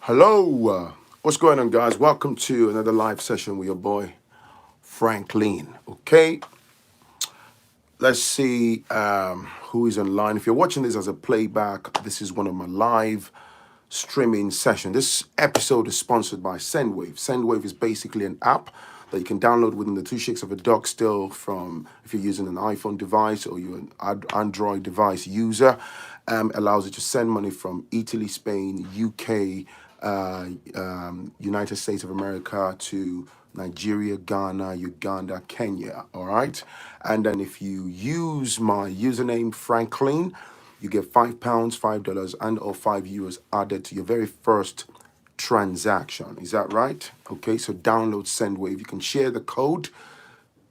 Hello, what's going on, guys? Welcome to another live session with your boy Phrankleen. Okay, let's see who is online. If you're watching this as a playback, this is one of my live streaming sessions. This episode is sponsored by Sendwave. Sendwave is basically an app that you can download within the two shakes of a dog still from if you're using an iPhone device or you're an Android device user. Allows you to send money from Italy, Spain, UK, United States of America to Nigeria, Ghana, Uganda, Kenya. All right. And then if you use my username, Phrankleen, you get £5, $5, and or €5 added to your very first transaction. Is that right? Okay, so download Sendwave. You can share the code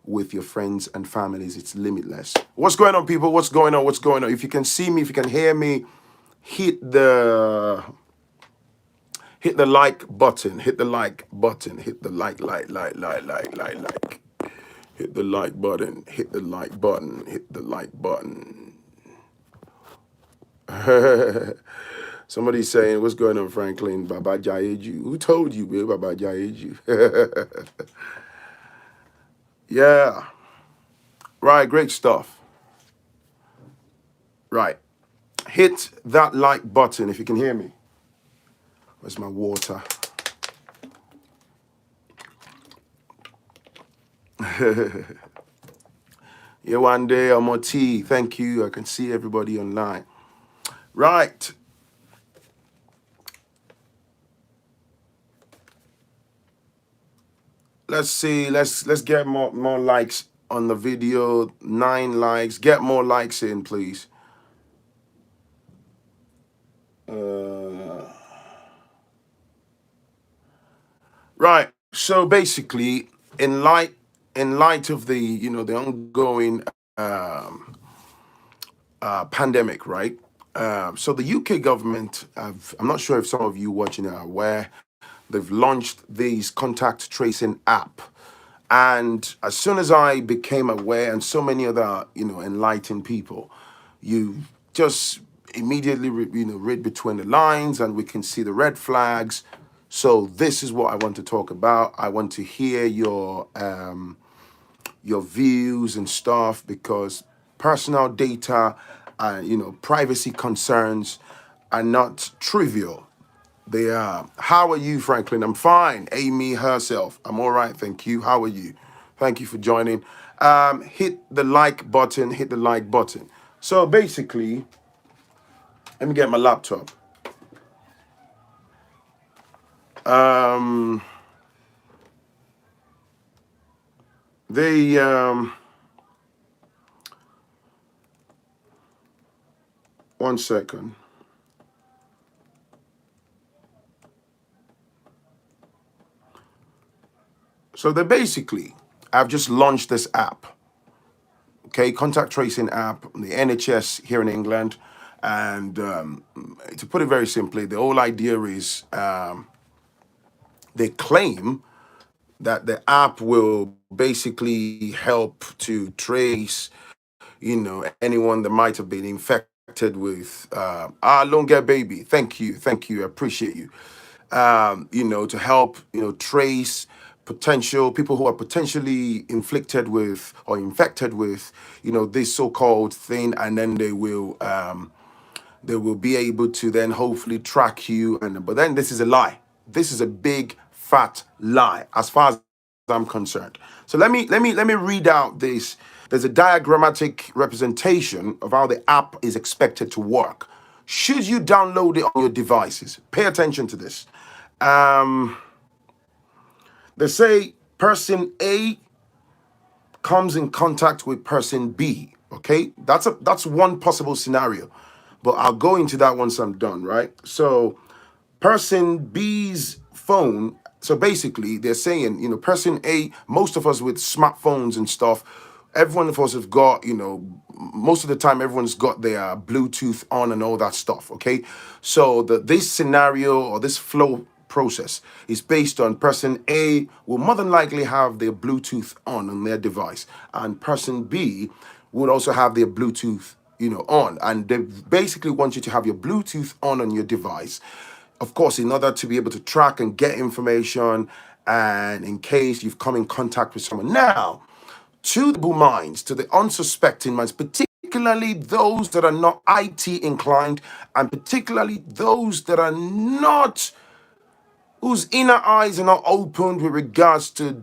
with your friends and families. It's limitless. What's going on, people? What's going on? What's going on? If you can see me, if you can hear me, hit the like button. Hit the like button. Hit the like. Hit the like button. Hit the like button. Hit the like button. Somebody's saying, what's going on, Phrankleen? Baba Jayeju. Who told you, babe, Baba Jayeju? Yeah. Right, great stuff. Right. Hit that like button if you can hear me. Where's my water? Yeah, one day I'm on tea. Thank you. I can see everybody online. Right. Let's see. Let's get more likes on the video. 9 likes. Get more likes in, please. Right. So basically, in light of the ongoing pandemic, right? So the UK government, I'm not sure if some of you watching are aware, they've launched these contact tracing app. And as soon as I became aware, and so many other, enlightened people, you just immediately, read between the lines, and we can see the red flags. So this is what I want to talk about. I want to hear your views and stuff because personal data and privacy concerns are not trivial. They are. How are you, Franklin? I'm fine. Amy herself. I'm all right, thank you. How are you? Thank you for joining. Hit the like button. Hit the like button. So basically, let me get my laptop. They one second. So they basically, I've just launched this app. Okay, contact tracing app, the NHS here in England. And to put it very simply, the whole idea is they claim that the app will basically help to trace, anyone that might have been infected with long get baby. Thank you, I appreciate you. To help, trace potential people who are potentially inflicted with or infected with, this so-called thing, and then they will be able to then hopefully track you. And but then this is a lie. This is a big fat lie, as far as I'm concerned. So let me read out this. There's a diagrammatic representation of how the app is expected to work. Should you download it on your devices? Pay attention to this. They say person A comes in contact with person B. Okay, that's one possible scenario, but I'll go into that once I'm done. Right. So person B's phone. So basically, they're saying, person A, most of us with smartphones and stuff, every one of us have got, most of the time, everyone's got their Bluetooth on and all that stuff. Okay. So this scenario or this flow process is based on person A will more than likely have their Bluetooth on their device, and person B would also have their Bluetooth on, and they basically want you to have your Bluetooth on your device. of course, in order to be able to track and get information, and in case you've come in contact with someone. Now, to the minds, to the unsuspecting minds, particularly those that are not IT inclined, and particularly those that are not, whose inner eyes are not opened with regards to,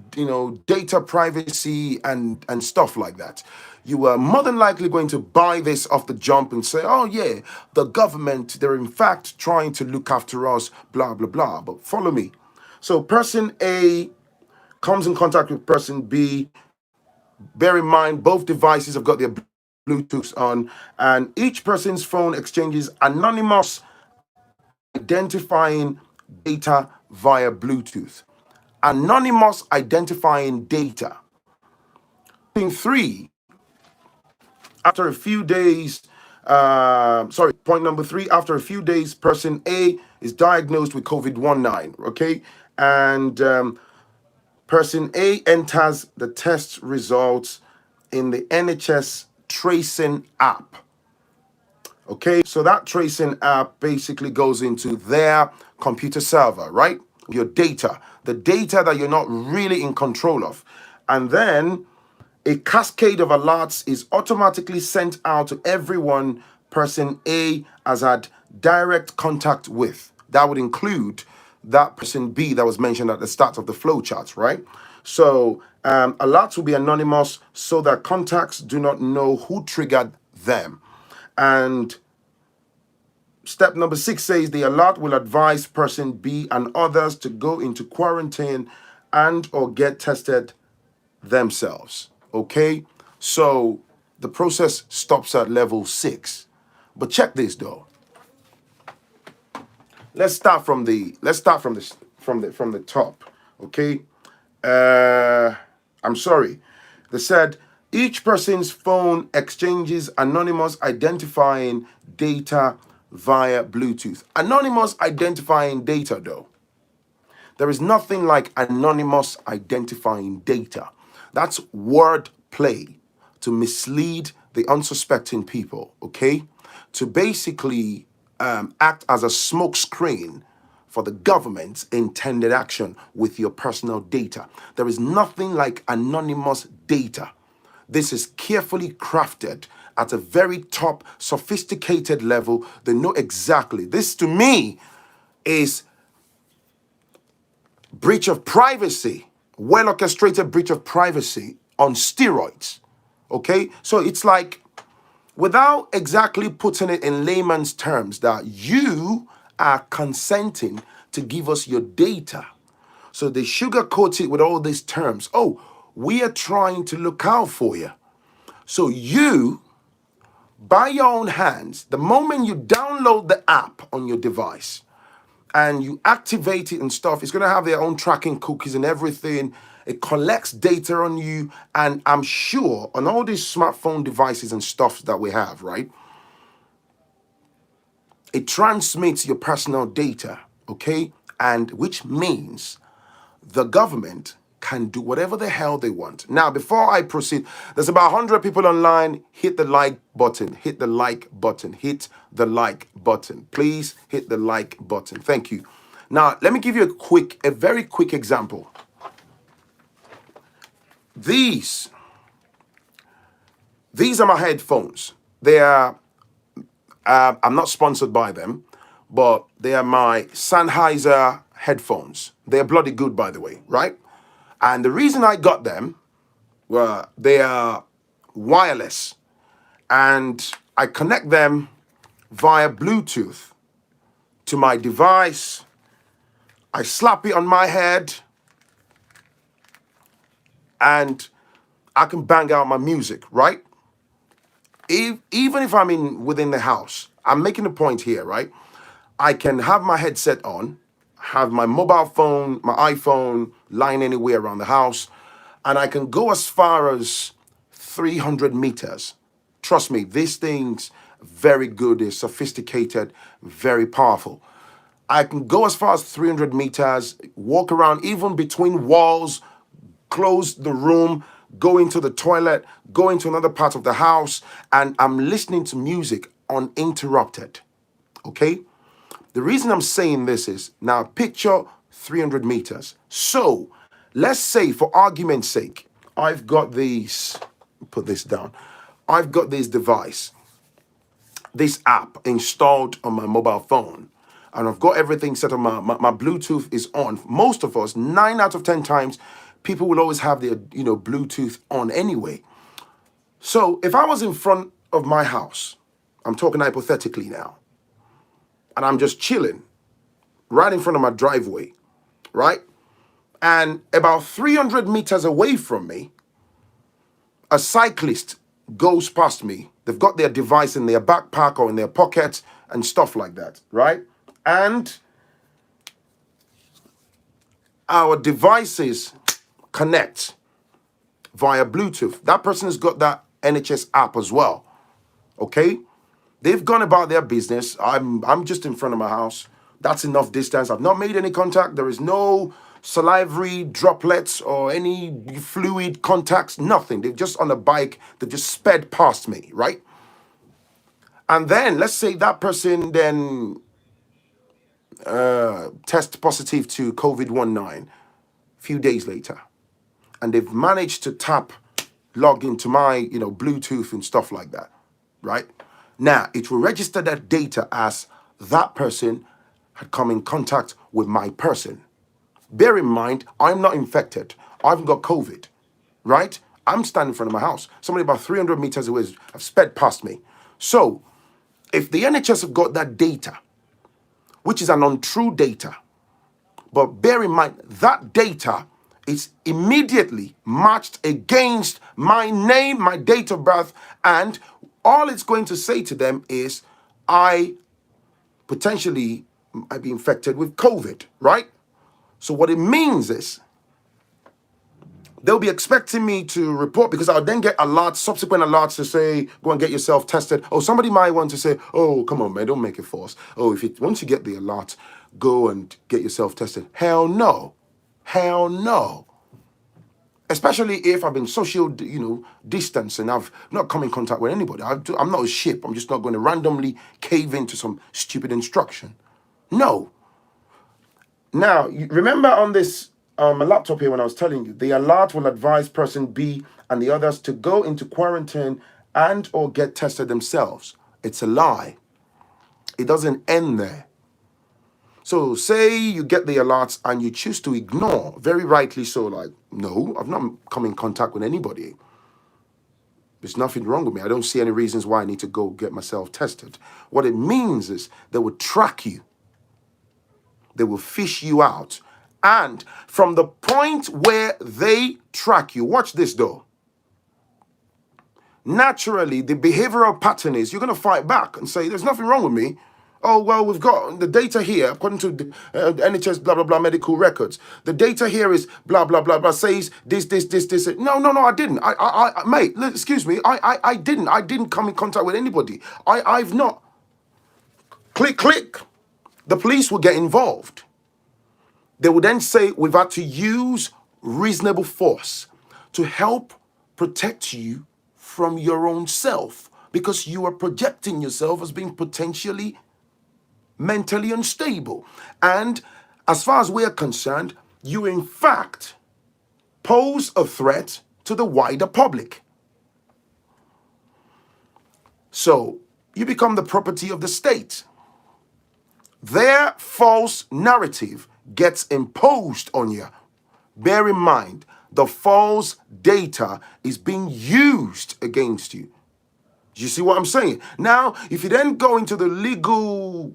data privacy and stuff like that. You are more than likely going to buy this off the jump and say, oh yeah, the government, they're in fact trying to look after us, blah blah blah. But follow me. So person A comes in contact with person B. Bear in mind, both devices have got their Bluetooths on, and each person's phone exchanges anonymous identifying data via Bluetooth. Anonymous identifying data. Thing three, after a few days, point number three, after a few days, person A is diagnosed with COVID-19, okay? And person A enters the test results in the NHS tracing app. Okay, so that tracing app basically goes into their computer server, right? Your data, the data that you're not really in control of. And then a cascade of alerts is automatically sent out to everyone person A has had direct contact with. That would include that person B that was mentioned at the start of the flow chart, right? So alerts will be anonymous so that contacts do not know who triggered them. And step number 6 says the alert will advise person B and others to go into quarantine and or get tested themselves. Okay, so the process stops at level 6. But check this though. Let's start from the top. Okay. I'm sorry. They said each person's phone exchanges anonymous identifying data via Bluetooth. Anonymous identifying data though. There is nothing like anonymous identifying data. That's word play to mislead the unsuspecting people, okay? To basically act as a smoke screen for the government's intended action with your personal data. There is nothing like anonymous data. This is carefully crafted at a very top, sophisticated level. They know exactly. This, to me, is breach of privacy, well orchestrated breach of privacy on steroids. Okay, so it's like, without exactly putting it in layman's terms, that you are consenting to give us your data. So they sugarcoat it with all these terms. Oh, we are trying to look out for you. So you, by your own hands, the moment you download the app on your device, and you activate it and stuff, it's going to have their own tracking cookies and everything. It collects data on you. And I'm sure on all these smartphone devices and stuff that we have, right? It transmits your personal data, okay? And which means the government can do whatever the hell they want. Now, before I proceed, there's about 100 people online. Hit the like button, hit the like button, hit the like button. Please hit the like button. Thank you. Now, let me give you a very quick example. These are my headphones. They are, I'm not sponsored by them, but they are my Sennheiser headphones. They're bloody good, by the way, right? And the reason I got them, well, they are wireless, and I connect them via Bluetooth to my device. I slap it on my head, and I can bang out my music, right? Even if I'm within the house, I'm making a point here, right? I can have my headset on, have my mobile phone, my iPhone lying anywhere around the house, and I can go as far as 300 meters. Trust me, these things very good, they're sophisticated, very powerful. I can go as far as 300 meters, walk around even between walls, close the room, go into the toilet, go into another part of the house, and I'm listening to music uninterrupted. Okay? The reason I'm saying this is, now picture 300 meters. So let's say, for argument's sake, I've got these, put this down. I've got this device, this app installed on my mobile phone, and I've got everything set on my Bluetooth is on. Most of us, 9 out of 10 times, people will always have their, Bluetooth on anyway. So if I was in front of my house, I'm talking hypothetically now, and I'm just chilling right in front of my driveway, right? And about 300 meters away from me, a cyclist goes past me. They've got their device in their backpack or in their pocket and stuff like that, right? And our devices connect via Bluetooth. That person has got that NHS app as well, okay? They've gone about their business. I'm just in front of my house. That's enough distance. I've not made any contact. There is no salivary droplets or any fluid contacts, nothing. They're just on a bike. They've just sped past me, right? And then let's say that person then test positive to COVID-19 a few days later. And they've managed to log into my, Bluetooth and stuff like that, right? Now, it will register that data as that person had come in contact with my person. Bear in mind, I'm not infected. I haven't got COVID, right? I'm standing in front of my house. Somebody about 300 meters away have sped past me. So, if the NHS have got that data, which is an untrue data, but bear in mind, that data is immediately matched against my name, my date of birth, and all it's going to say to them is, I potentially might be infected with COVID, right? So what it means is, they'll be expecting me to report, because I'll then get alerts, subsequent alerts to say, go and get yourself tested. Oh, somebody might want to say, oh, come on, man, don't make it false. Oh, once you get the alert, go and get yourself tested. Hell no. Hell no. Especially if I've been social, distancing. I've not come in contact with anybody. I'm not a ship. I'm just not going to randomly cave into some stupid instruction. No. Now, you remember on this my laptop here when I was telling you, the alert will advise person B and the others to go into quarantine and or get tested themselves. It's a lie. It doesn't end there. So say you get the alerts and you choose to ignore, very rightly so, like, no, I've not come in contact with anybody. There's nothing wrong with me. I don't see any reasons why I need to go get myself tested. What it means is they will track you. They will fish you out. And from the point where they track you, watch this though. Naturally, the behavioral pattern is you're going to fight back and say, there's nothing wrong with me. Oh, well, we've got the data here, according to the NHS, blah, blah, blah, medical records. The data here is blah, blah, blah, blah, says this. No, I didn't. Mate, excuse me. I didn't. I didn't come in contact with anybody. I've not. Click. The police will get involved. They will then say, we've had to use reasonable force to help protect you from your own self, because you are projecting yourself as being potentially mentally unstable. And as far as we're concerned, you in fact pose a threat to the wider public. So you become the property of the state. Their false narrative gets imposed on you. Bear in mind, the false data is being used against you. Do you see what I'm saying? Now, if you then go into the legal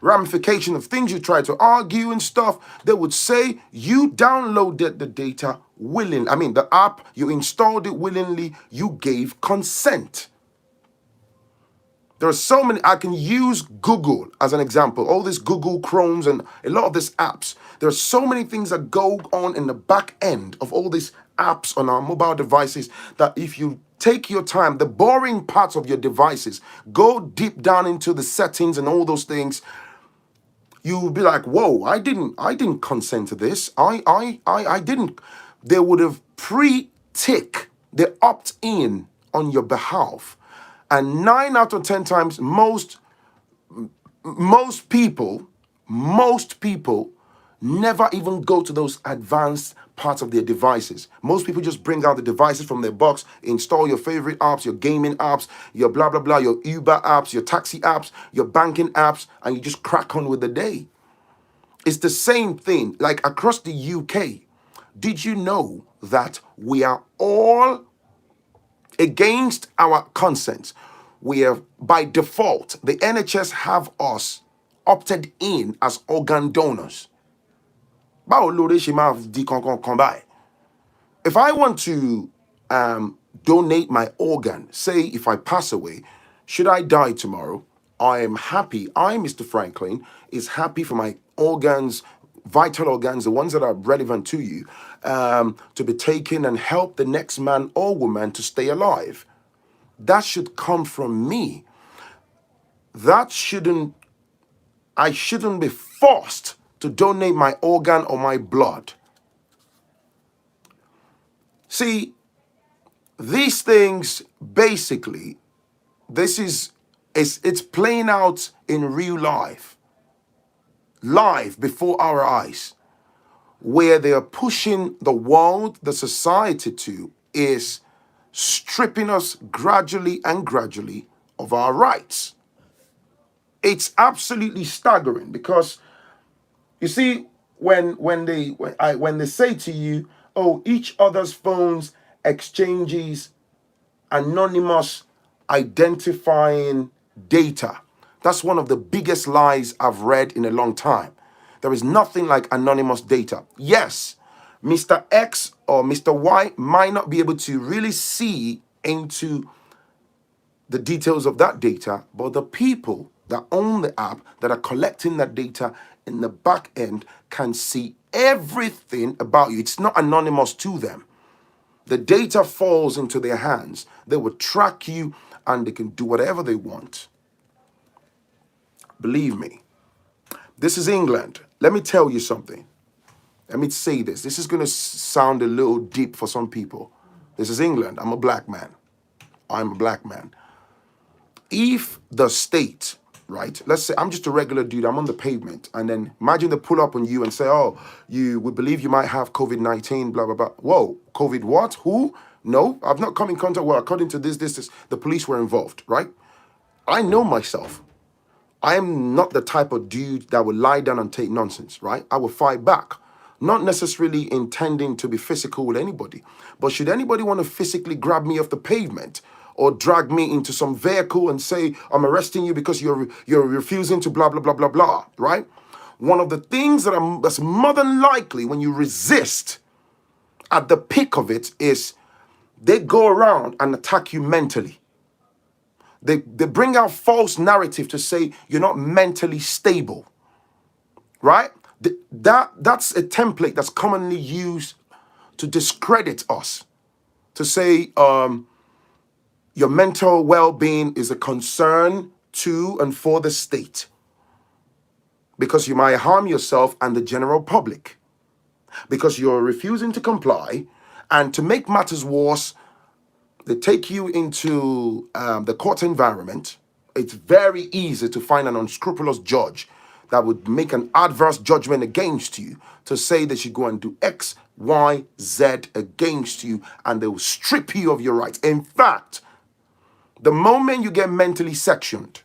ramification of things you try to argue and stuff, they would say you downloaded the data willingly. I mean, the app, you installed it willingly, you gave consent. There are so many. I can use Google as an example. All these Google Chromes and a lot of these apps. There are so many things that go on in the back end of all these apps on our mobile devices that if you take your time, the boring parts of your devices, go deep down into the settings and all those things, you will be like, whoa, I didn't consent to this. I didn't. They would have pre-tick the opt-in on your behalf. And 9 out of 10 times, most most people never even go to those advanced parts of their devices. Most people just bring out the devices from their box, install your favorite apps, your gaming apps, your blah blah blah, your Uber apps, your taxi apps, your banking apps, and you just crack on with the day. It's the same thing like across the UK. Did you know that we are all against our consent? We have, by default, the NHS have us opted in as organ donors. Báwo lóore ṣe máa di kankan kan báyìí? If I want to donate my organ, say if I pass away, should I die tomorrow, I am happy, Mr. Phrankleen, is happy for my organs, vital organs, the ones that are relevant to you, to be taken and help the next man or woman to stay alive. That should come from me. I shouldn't be forced to donate my organ or my blood. See, these things basically, it's playing out in real life before our eyes, where they are pushing the world, the society to is stripping us gradually of our rights. It's absolutely staggering because you see, when they say to you, oh, each other's phones exchanges anonymous identifying data. That's one of the biggest lies I've read in a long time. There is nothing like anonymous data. Yes, Mr. X or Mr. Y might not be able to really see into the details of that data, but the people that own the app that are collecting that data in the back end can see everything about you. It's not anonymous to them. The data falls into their hands. They will track you and they can do whatever they want. Believe me, this is England. Let me tell you something. Let me say this. This is going to sound a little deep for some people. This is England. I'm a black man. If the state, right, let's say I'm just a regular dude, I'm on the pavement, and then imagine they pull up on you and say, oh, we believe you might have COVID-19, blah, blah, blah. Whoa, COVID what? Who? No, I've not come in contact. Well, according to this, the police were involved, right? I know myself. I am not the type of dude that will lie down and take nonsense, right? I will fight back. Not necessarily intending to be physical with anybody, but should anybody want to physically grab me off the pavement or drag me into some vehicle and say, I'm arresting you because you're refusing to blah, blah, blah, blah, blah, right? One of the things that's more than likely when you resist at the peak of it is they go around and attack you mentally. They bring out false narrative to say you're not mentally stable, right? That's a template that's commonly used to discredit us, to say your mental well-being is a concern to and for the state because you might harm yourself and the general public because you're refusing to comply. And to make matters worse, they take you into the court environment. It's very easy to find an unscrupulous judge that would make an adverse judgment against you to say that you go and do X, Y, Z against you, and they will strip you of your rights. In fact, the moment you get mentally sectioned,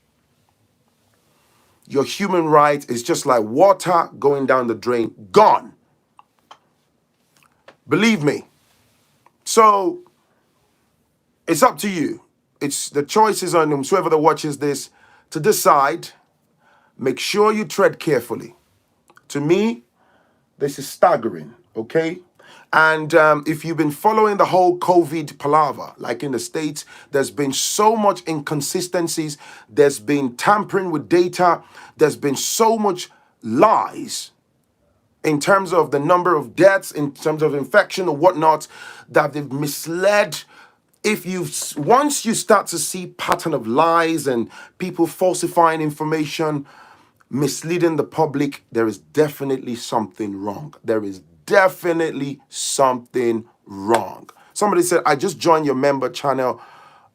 your human right is just like water going down the drain, gone. Believe me. So it's up to you. It's the choice is on whoever that watches this to decide. Make sure you tread carefully. To me, this is staggering, okay? And if you've been following the whole COVID palaver, like in the States, there's been so much inconsistencies. There's been tampering with data. There's been so much lies in terms of the number of deaths, in terms of infection or whatnot, that they've misled. Once you start to see pattern of lies and people falsifying information, misleading the public, there is definitely something wrong. There is definitely something wrong. Somebody said, I just joined your member channel.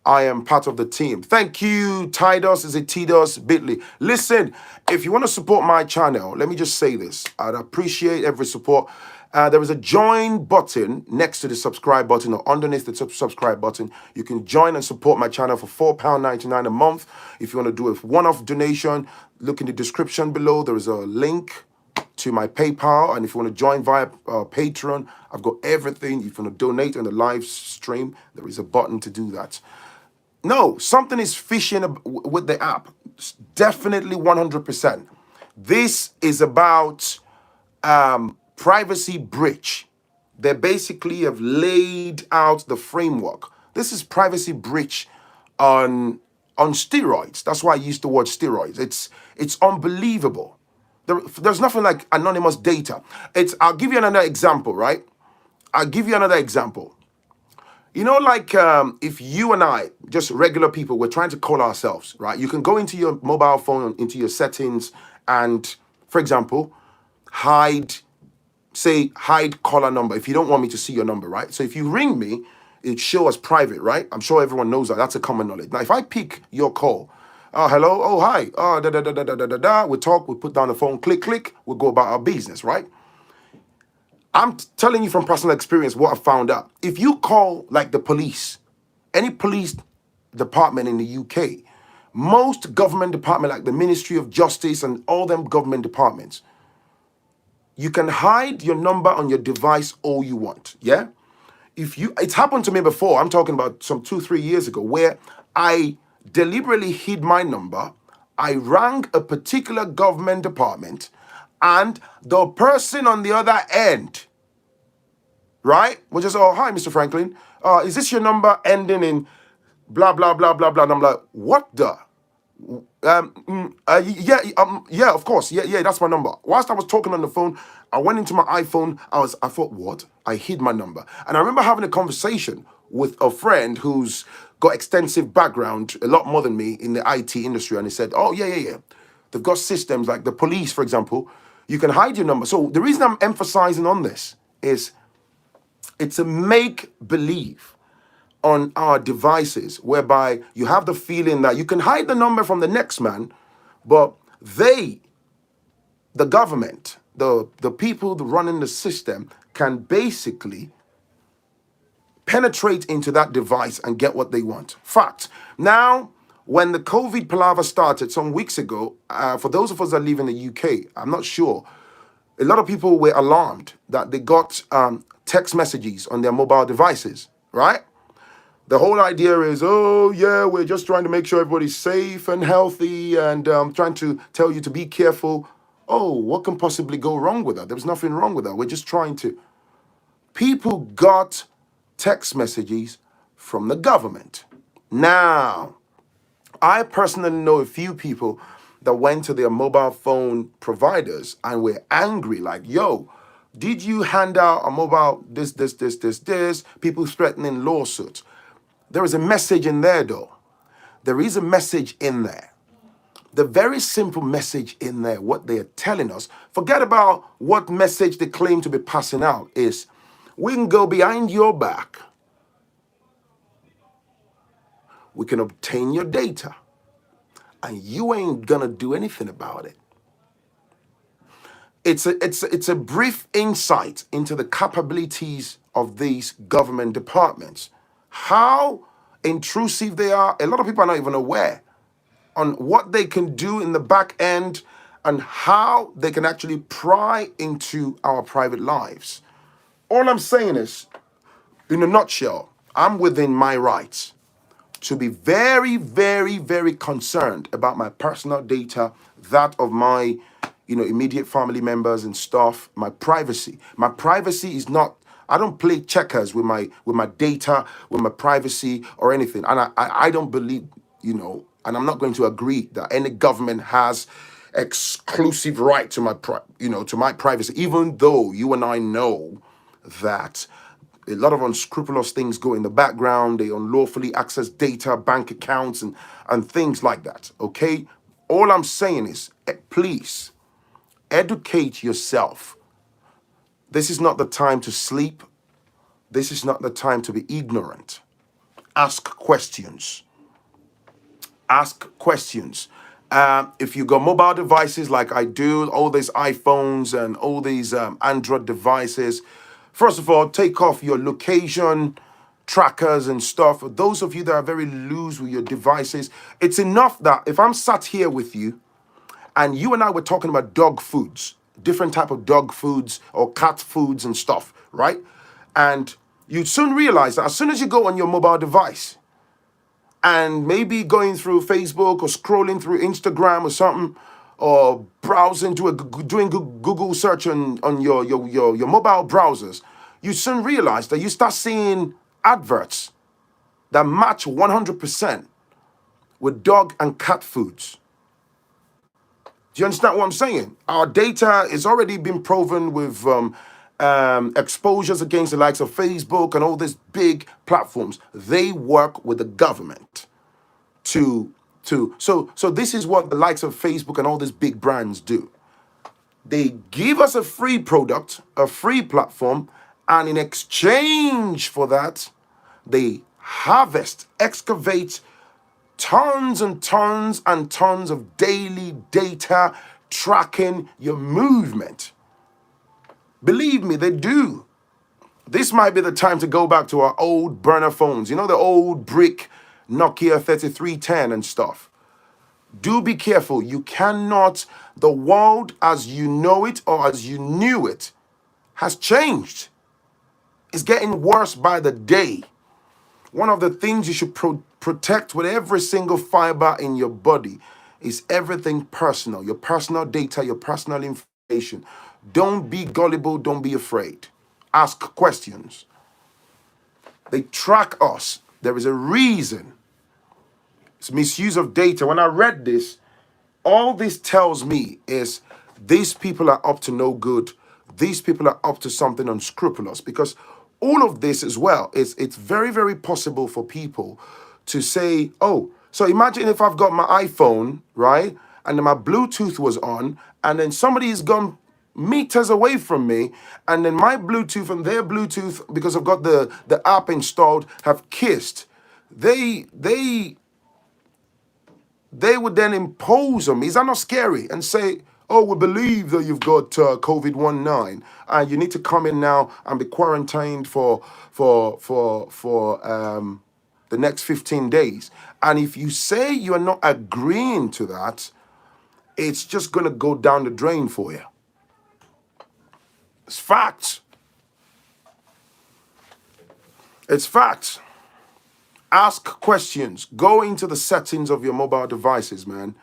I am part of the team. Thank you, Titus. Is it Titus Bitly? Listen, if you want to support my channel, let me just say this. I'd appreciate every support. There is a join button next to the subscribe button or underneath the subscribe button. You can join and support my channel for £4.99 a month. If you want to do a one-off donation, look in the description below. There is a link to my PayPal, and if you want to join via Patreon, I've got everything. If you want to donate on the live stream, there is a button to do that. No, something is fishy with the app. It's definitely 100%. This is about privacy breach. They basically have laid out the framework. This is privacy breach on steroids. That's why I used the word steroids. It's unbelievable. There's nothing like anonymous data. I'll give you another example, right? I'll give you another example. You know, like if you and I, just regular people, we're trying to call ourselves, right? You can go into your mobile phone, into your settings, and, for example, hide caller number if you don't want me to see your number, right? So if you ring me, it shows as private, right? I'm sure everyone knows that. That's a common knowledge. Now, if I pick your call, oh, hello, oh, hi, oh, da, da, da, da, da, da, da, we talk, we put down the phone, click, click, we go about our business, right? I'm telling you from personal experience what I found out. If you call like the police, any police department in the UK, most government department like the Ministry of Justice and all them government departments, you can hide your number on your device all you want, yeah? It's happened to me before. I'm talking about some 2-3 years ago where I deliberately hid my number. I rang a particular government department and the person on the other end, right, was just, oh, hi, Mr. Phrankleen. Is this your number ending in blah, blah, blah, blah, blah? And I'm like, what the? Yeah, of course. Yeah, that's my number. Whilst I was talking on the phone, I went into my iPhone. I thought, what? I hid my number. And I remember having a conversation with a friend who's got extensive background, a lot more than me in the IT industry. And he said, oh, yeah. They've got systems like the police, for example. You can hide your number. So the reason I'm emphasizing on this is it's a make-believe on our devices, whereby you have the feeling that you can hide the number from the next man, but the government, the people running the system can basically penetrate into that device and get what they want. Fact. Now, when the COVID palaver started some weeks ago, for those of us that live in the UK, I'm not sure, a lot of people were alarmed that they got text messages on their mobile devices, right? The whole idea is, oh, yeah, we're just trying to make sure everybody's safe and healthy and trying to tell you to be careful. Oh, what can possibly go wrong with that? There's nothing wrong with that. We're just trying to. People got text messages from the government. Now, I personally know a few people that went to their mobile phone providers and were angry, like, yo, did you hand out a mobile this? People threatening lawsuits. There is a message in there, though. There is a message in there. The very simple message in there, what they are telling us, forget about what message they claim to be passing out, is we can go behind your back. We can obtain your data. And you ain't gonna do anything about it. It's a brief insight into the capabilities of these government departments. How intrusive they are. A lot of people are not even aware on what they can do in the back end and how they can actually pry into our private lives. All I'm saying is, in a nutshell, I'm within my rights to be very, very, very concerned about my personal data, that of my, immediate family members and stuff, my privacy. My privacy is not, I don't play checkers with my data, with my privacy or anything. And I don't believe, and I'm not going to agree that any government has exclusive right to my privacy, even though you and I know that a lot of unscrupulous things go in the background. They unlawfully access data, bank accounts, and things like that, okay? All I'm saying is, please, educate yourself. This is not the time to sleep. This is not the time to be ignorant. Ask questions. Ask questions. If you got mobile devices like I do, all these iPhones and all these Android devices, first of all, take off your location trackers and stuff. For those of you that are very loose with your devices, it's enough that if I'm sat here with you and you and I were talking about dog foods, different type of dog foods or cat foods and stuff, right? And you soon realize that as soon as you go on your mobile device, and maybe going through Facebook or scrolling through Instagram or something, or browsing to doing Google search on your mobile browsers, you soon realize that you start seeing adverts that match 100% with dog and cat foods. Do you understand what I'm saying? Our data is already been proven with exposures against the likes of Facebook and all these big platforms. They work with the government so this is what the likes of Facebook and all these big brands do. They give us a free product, a free platform, and in exchange for that, they harvest, excavate tons and tons and tons of daily data tracking your movement. Believe me, they do. This might be the time to go back to our old burner phones, you know, the old brick Nokia 3310 and stuff. Do be careful. You cannot, the world as you know it or as you knew it has changed. It's getting worse by the day. One of the things you should protect with every single fiber in your body is everything personal, your personal data, your personal information. Don't be gullible, don't be afraid. Ask questions. They track us. There is a reason. It's misuse of data. When I read this, all this tells me is these people are up to no good. These people are up to something unscrupulous, because all of this as well it's very, very possible for people to say, oh, so imagine if I've got my iPhone, right? And then my Bluetooth was on, and then somebody's gone meters away from me, and then my Bluetooth and their Bluetooth, because I've got the app installed, have kissed. They would then impose on me. Is that not scary? And say, oh, we believe that you've got COVID-19 and you need to come in now and be quarantined for the next 15 days. And if you say you are not agreeing to that, it's just going to go down the drain for you. It's facts. It's facts. Ask questions. Go into the settings of your mobile devices, man.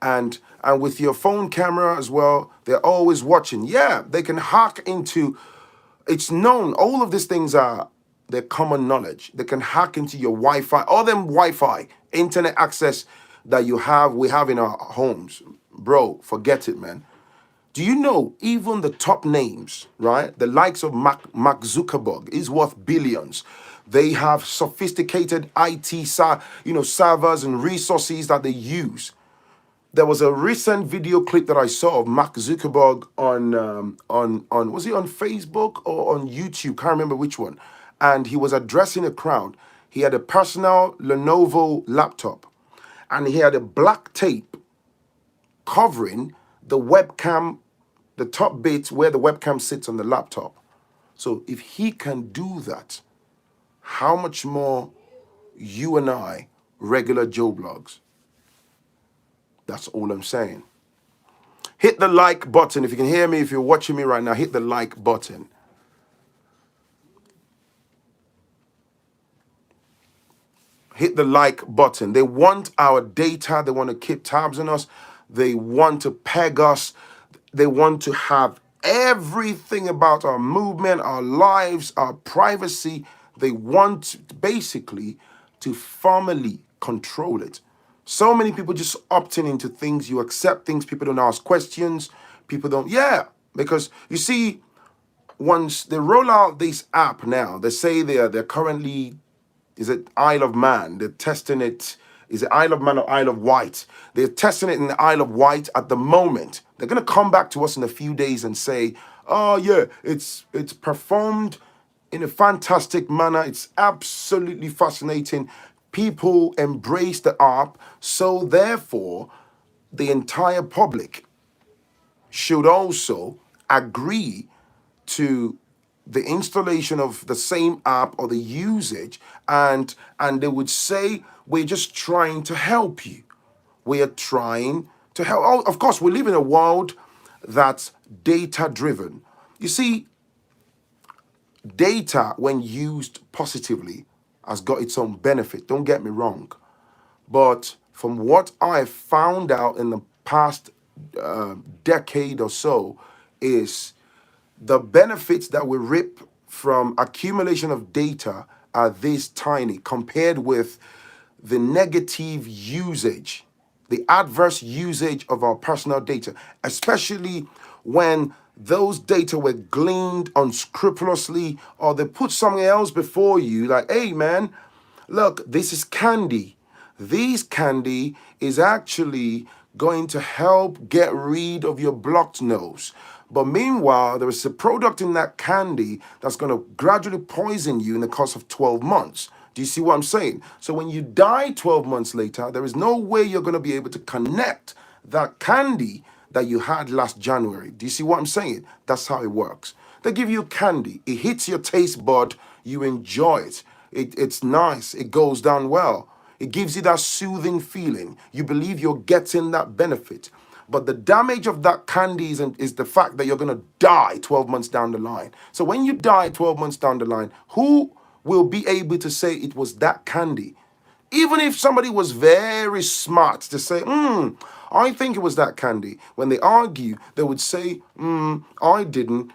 And with your phone camera as well, they're always watching. Yeah, they can hack into, it's known, all of these things they're common knowledge. They can hack into your Wi-Fi, all them Wi-Fi, internet access that we have in our homes. Bro, forget it, man. Do you know even the top names, right? The likes of Mark Zuckerberg is worth billions. They have sophisticated IT, servers and resources that they use. There was a recent video clip that I saw of Mark Zuckerberg on was he on Facebook or on YouTube? Can't remember which one. And he was addressing a crowd. He had a personal Lenovo laptop, and he had a black tape covering the webcam, the top bit where the webcam sits on the laptop. So if he can do that, how much more you and I, regular Joe Blogs? That's all I'm saying. Hit the like button. If you can hear me, if you're watching me right now, hit the like button. Hit the like button. They want our data. They want to keep tabs on us. They want to peg us. They want to have everything about our movement, our lives, our privacy. They want basically to formally control it. So many people just opting into things. You accept things. People don't ask questions. People don't. Yeah, because you see, once they roll out this app now, they say they're currently, is it Isle of Man? They're testing it. Is it Isle of Man or Isle of Wight? They're testing it in the Isle of Wight at the moment. They're going to come back to us in a few days and say, oh, yeah, it's performed in a fantastic manner. It's absolutely fascinating. People embrace the app, so therefore, the entire public should also agree to the installation of the same app or the usage, and they would say, we're just trying to help you. We are trying to help. Oh, of course, we live in a world that's data driven. You see, data, when used positively, has got its own benefit. Don't get me wrong. But from what I found out in the past decade or so, is the benefits that we reap from accumulation of data are this tiny compared with the negative usage, the adverse usage of our personal data, especially when those data were gleaned unscrupulously, or they put something else before you, like, hey man, look, this is candy. This candy is actually going to help get rid of your blocked nose. But meanwhile, there is a product in that candy that's going to gradually poison you in the course of 12 months. Do you see what I'm saying? So when you die 12 months later, there is no way you're going to be able to connect that candy that you had last January. Do you see what I'm saying? That's how it works. They give you candy. It hits your taste bud. You enjoy it. It's nice. It goes down well. It gives you that soothing feeling. You believe you're getting that benefit. But the damage of that candy is the fact that you're going to die 12 months down the line. So when you die 12 months down the line, who will be able to say it was that candy? Even if somebody was very smart to say, I think it was that candy. When they argue, they would say, I didn't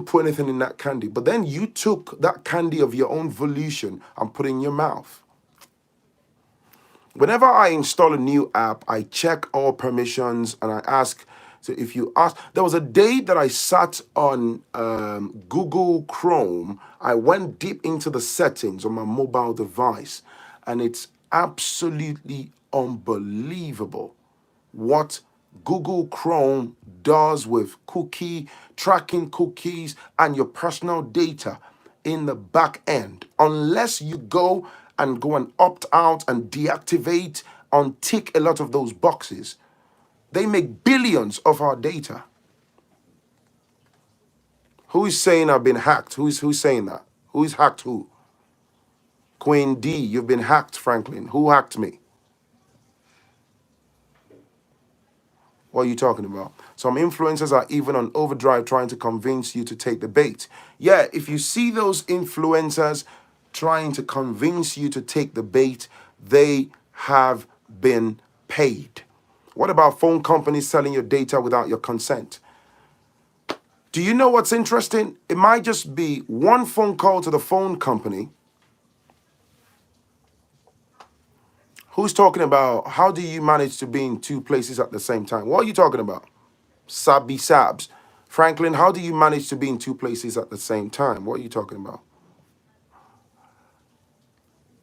put anything in that candy. But then you took that candy of your own volition and put it in your mouth. Whenever I install a new app, I check all permissions and I ask. So if you ask, there was a day that I sat on Google Chrome. I went deep into the settings on my mobile device, and it's absolutely unbelievable what Google Chrome does with tracking cookies and your personal data in the back end. Unless you go and opt out and deactivate, untick a lot of those boxes, they make billions of our data. Who is saying I've been hacked? Who's saying that? Who's hacked who? Queen D, you've been hacked, Phrankleen. Who hacked me? What are you talking about? Some influencers are even on overdrive trying to convince you to take the bait. Yeah, if you see those influencers trying to convince you to take the bait, they have been paid. What about phone companies selling your data without your consent? Do you know what's interesting? It might just be one phone call to the phone company. Who's talking about how do you manage to be in two places at the same time? What are you talking about? Sabby Sabs. Phrankleen, how do you manage to be in two places at the same time? What are you talking about?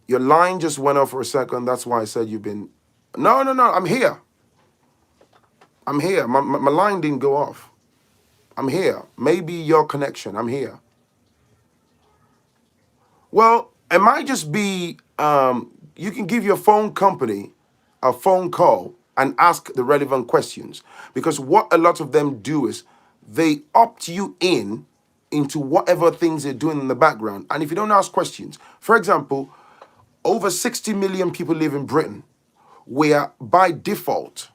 Your line just went off for a second. That's why I said you've been... No. I'm here. I'm here. My line didn't go off. I'm here. Maybe your connection. I'm here. Well, it might just be... you can give your phone company a phone call and ask the relevant questions. Because what a lot of them do is they opt you into whatever things they're doing in the background. And if you don't ask questions, for example, over 60 million people live in Britain. We are by default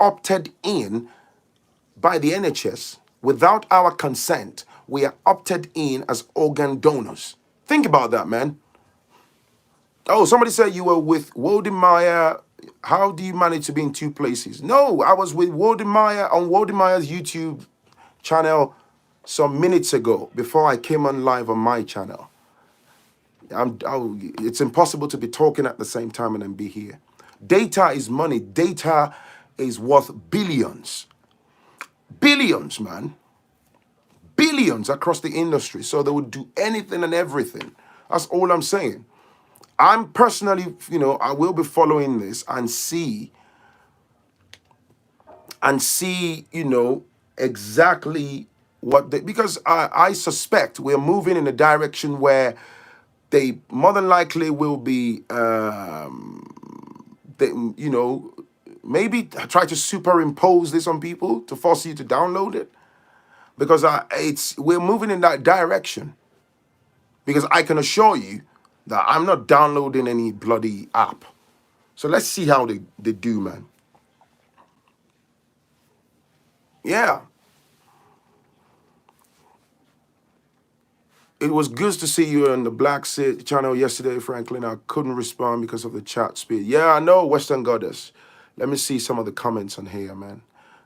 opted in by the NHS without our consent. We are opted in as organ donors. Think about that, man. Oh, somebody said you were with Wodemeyer. How do you manage to be in two places? No, I was with Wodemeyer on Wodemeyer's YouTube channel some minutes ago before I came on live on my channel. It's impossible to be talking at the same time and then be here. Data is money. Data is worth billions. Billions, man. Billions across the industry. So they would do anything and everything. That's all I'm saying. I'm personally, I will be following this and see, exactly because I suspect we're moving in a direction where they more than likely will be, they, you know, maybe try to superimpose this on people to force you to download it, because we're moving in that direction. Because I can assure you that I'm not downloading any bloody app. So let's see how they do, man. Yeah. It was good to see you on the Black Sit channel yesterday, Franklin. I couldn't respond because of the chat speed. Yeah, I know, Western Goddess. Let me see some of the comments on here, man.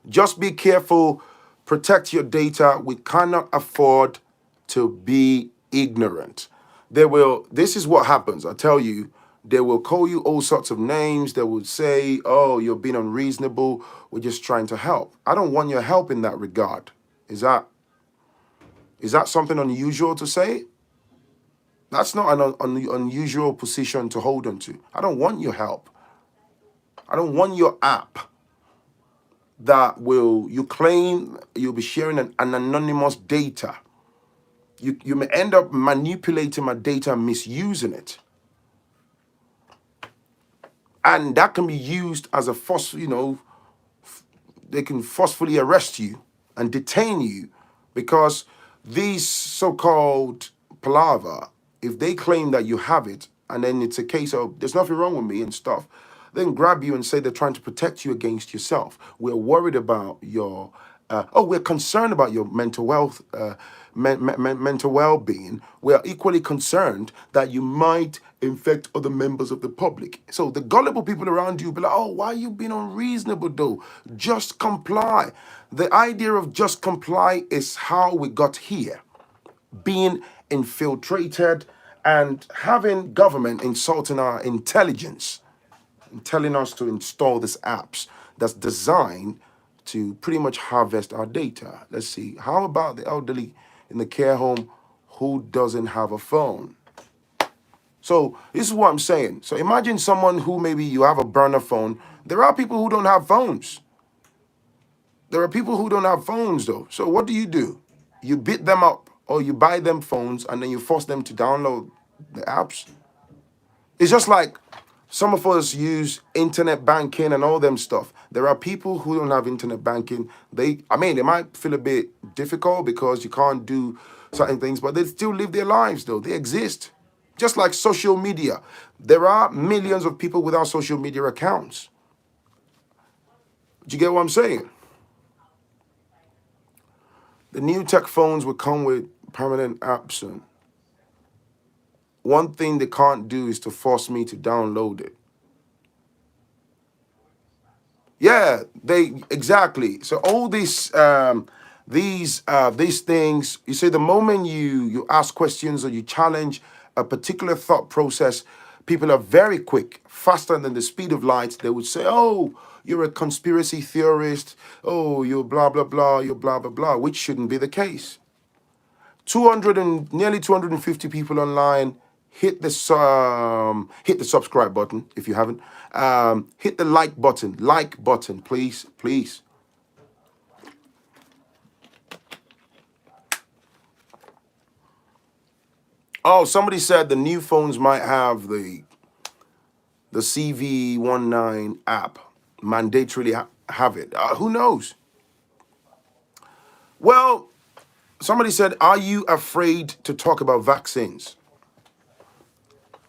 Just be careful. Protect your data. We cannot afford to be ignorant. This is what happens. I tell you, they will call you all sorts of names. They will say, oh, you're being unreasonable. We're just trying to help. I don't want your help in that regard. Is that something unusual to say? That's not an unusual position to hold on to. I don't want your help. I don't want your app that you claim you'll be sharing an anonymous data. You may end up manipulating my data and misusing it. And that can be used as a they can forcefully arrest you and detain you, because these so-called palaver, if they claim that you have it, and then it's a case of there's nothing wrong with me and stuff, then grab you and say they're trying to protect you against yourself. We're worried about your, we're concerned about your mental wealth, mental well-being. We're equally concerned that you might infect other members of the public. So the gullible people around you be like, oh, why are you being unreasonable though? Just comply. The idea of just comply is how we got here. Being infiltrated and having government insulting our intelligence and telling us to install these apps that's designed to pretty much harvest our data. Let's see. How about the elderly in the care home who doesn't have a phone? So this is what I'm saying. So imagine someone who maybe you have a burner phone. There are people who don't have phones. There are people who don't have phones though. So what do? You beat them up or you buy them phones and then you force them to download the apps. It's just like some of us use internet banking and all them stuff. There are people who don't have internet banking. They might feel a bit difficult because you can't do certain things, but they still live their lives though. They exist. Just like social media. There are millions of people without social media accounts. Do you get what I'm saying? The new tech phones will come with permanent apps, and one thing they can't do is to force me to download it. Yeah, exactly. So all these things, you say the moment you ask questions or you challenge a particular thought process, people are very quick, faster than the speed of light. They would say, "Oh, you're a conspiracy theorist. Oh, you're blah blah blah. You're blah blah blah," which shouldn't be the case. Nearly 250 people online. Hit the subscribe button if you haven't. Hit the like button, please, please. Oh, somebody said the new phones might have the CV19 app, mandatorily have it. Who knows? Well, somebody said, are you afraid to talk about vaccines?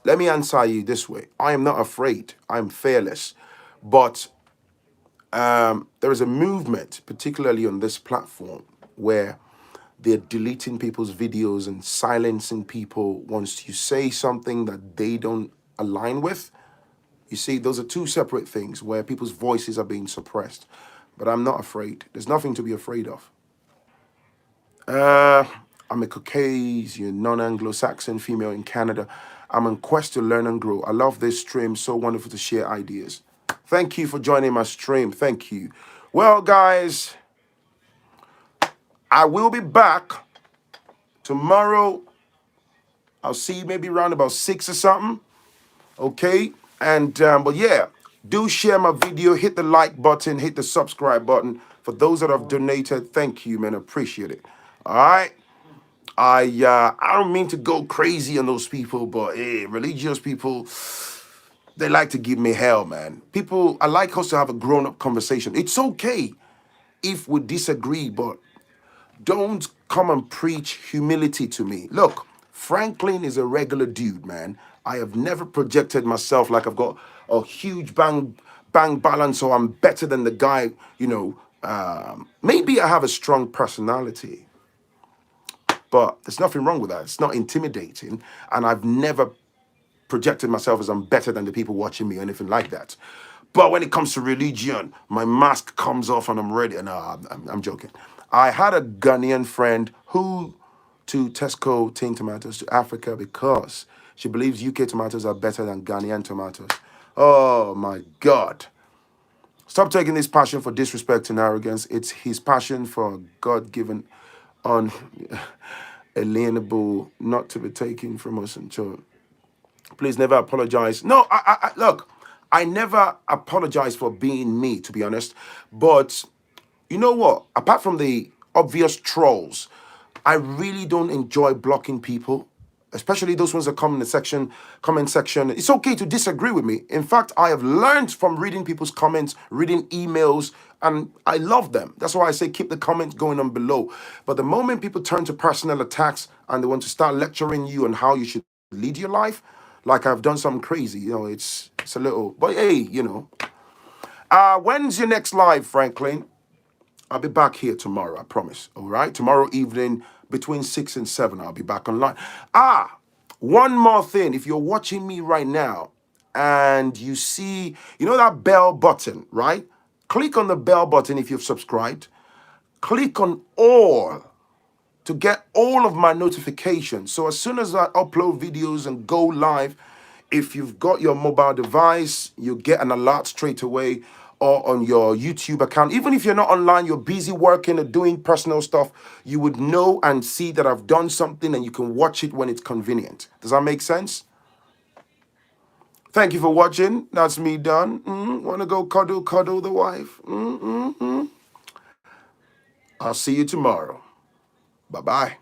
Let me answer you this way. I am not afraid. I'm fearless. But there is a movement, particularly on this platform, where they're deleting people's videos and silencing people once you say something that they don't align with. You see, those are two separate things where people's voices are being suppressed. But I'm not afraid. There's nothing to be afraid of. I'm a Caucasian, non-Anglo-Saxon female in Canada. I'm on quest to learn and grow. I love this stream. So wonderful to share ideas. Thank you for joining my stream. Thank you. Well, guys, I will be back tomorrow. I'll see you maybe around about 6 or something. Okay? And, but yeah, do share my video. Hit the like button. Hit the subscribe button. For those that have donated, thank you, man. Appreciate it. All right. I don't mean to go crazy on those people, but hey, religious people, they like to give me hell, man. People, I like us to have a grown-up conversation. It's okay if we disagree, but don't come and preach humility to me. Look, Franklin is a regular dude, man. I have never projected myself like I've got a huge bang balance or I'm better than the guy, you know. Maybe I have a strong personality, but there's nothing wrong with that. It's not intimidating. And I've never projected myself as I'm better than the people watching me or anything like that. But when it comes to religion, my mask comes off and I'm ready. No, I'm joking. I had a Ghanaian friend who to Tesco tin tomatoes to Africa because she believes UK tomatoes are better than Ghanaian tomatoes. Oh my God. Stop taking this passion for disrespect and arrogance. It's his passion for God-given, unalienable, not to be taken from us and children. Please never apologize. No, look, I never apologize for being me, to be honest. But you know what? Apart from the obvious trolls, I really don't enjoy blocking people, especially those ones that come in the comment section. It's okay to disagree with me. In fact, I have learned from reading people's comments, reading emails, and I love them. That's why I say keep the comments going on below. But the moment people turn to personal attacks and they want to start lecturing you on how you should lead your life, like I've done something crazy, it's a little, but hey, when's your next live, Franklin? I'll be back here tomorrow, I promise. All right, tomorrow evening between 6 and 7, I'll be back online. One more thing. If you're watching me right now and you see, that bell button, right? Click on the bell button if you've subscribed. Click on all to get all of my notifications. So as soon as I upload videos and go live, if you've got your mobile device, you get an alert straight away, or on your YouTube account. Even if you're not online, you're busy working or doing personal stuff, you would know and see that I've done something and you can watch it when it's convenient. Does that make sense? Thank you for watching. That's me done. Want to go cuddle the wife? I'll see you tomorrow. Bye-bye.